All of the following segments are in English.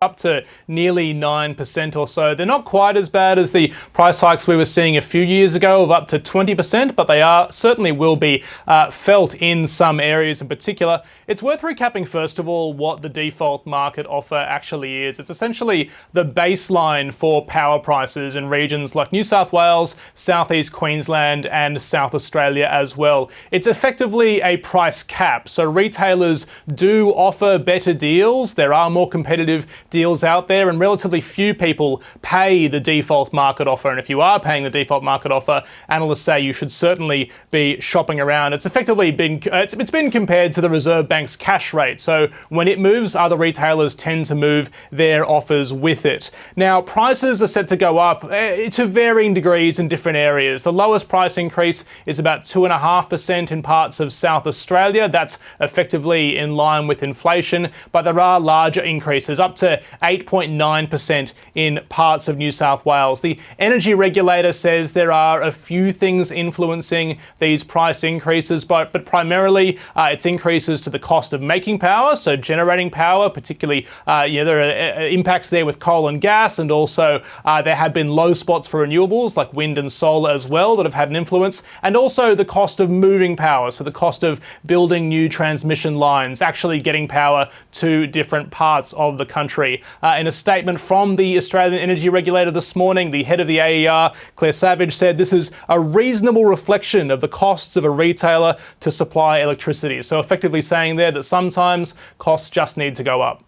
up to nearly 9% or so. They're not quite as bad as the price hikes we were seeing a few years ago of up to 20%, but they certainly will be felt in some areas in particular. It's worth recapping first of all what the default market offer actually is. It's essentially the baseline for power prices in regions like New South Wales, Southeast Queensland and South Australia as well. It's effectively a price cap, so retailers do offer better deals. There are more competitive deals out there and relatively few people pay the default market offer, and if you are paying the default market offer, analysts say you should certainly be shopping around. It's effectively been compared to the Reserve Bank's cash rate, so when it moves, other retailers tend to move their offers with it. Now, prices are set to go up to varying degrees in different areas. The lowest price increase is about 2.5% in parts of South Australia. That's effectively in line with inflation, but there are larger increases, up to 8.9% in parts of New South Wales. The energy regulator says there are a few things influencing these price increases, but primarily it's increases to the cost of making power, so generating power, particularly there are impacts there with coal and gas, and also there have been low spots for renewables like wind and solar as well that have had an influence, and also the cost of moving power, so the cost of building new transmission lines, actually getting power to different parts of the country. In a statement from the Australian Energy Regulator this morning, the head of the AER, Claire Savage, said this is a reasonable reflection of the costs of a retailer to supply electricity. So effectively saying there that sometimes costs just need to go up.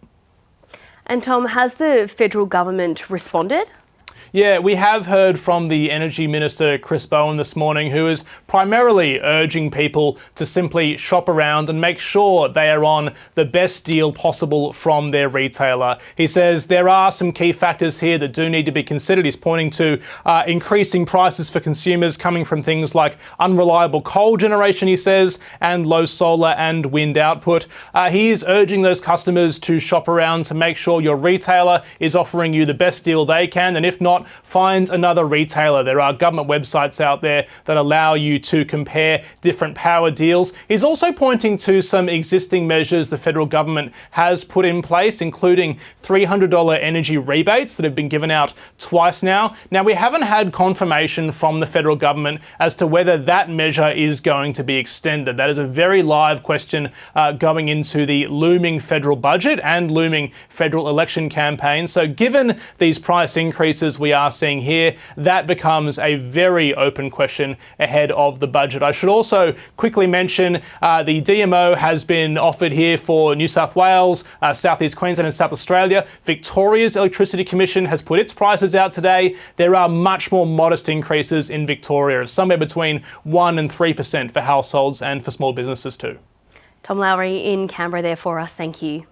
And Tom, has the federal government responded? Yeah, we have heard from the Energy Minister, Chris Bowen, this morning, who is primarily urging people to simply shop around and make sure they are on the best deal possible from their retailer. He says there are some key factors here that do need to be considered. He's pointing to increasing prices for consumers coming from things like unreliable coal generation, he says, and low solar and wind output. He is urging those customers to shop around to make sure your retailer is offering you the best deal they can, and if not, find another retailer. There are government websites out there that allow you to compare different power deals. He's also pointing to some existing measures the federal government has put in place, including $300 energy rebates that have been given out twice now. Now, we haven't had confirmation from the federal government as to whether that measure is going to be extended. That is a very live question going into the looming federal budget and looming federal election campaign. So given these price increases we are seeing here, that becomes a very open question ahead of the budget. I should also quickly mention the DMO has been offered here for New South Wales, Southeast Queensland and South Australia. Victoria's Electricity Commission has put its prices out today. There are much more modest increases in Victoria, somewhere between 1% and 3% for households and for small businesses too. Tom Lowery in Canberra there for us. Thank you.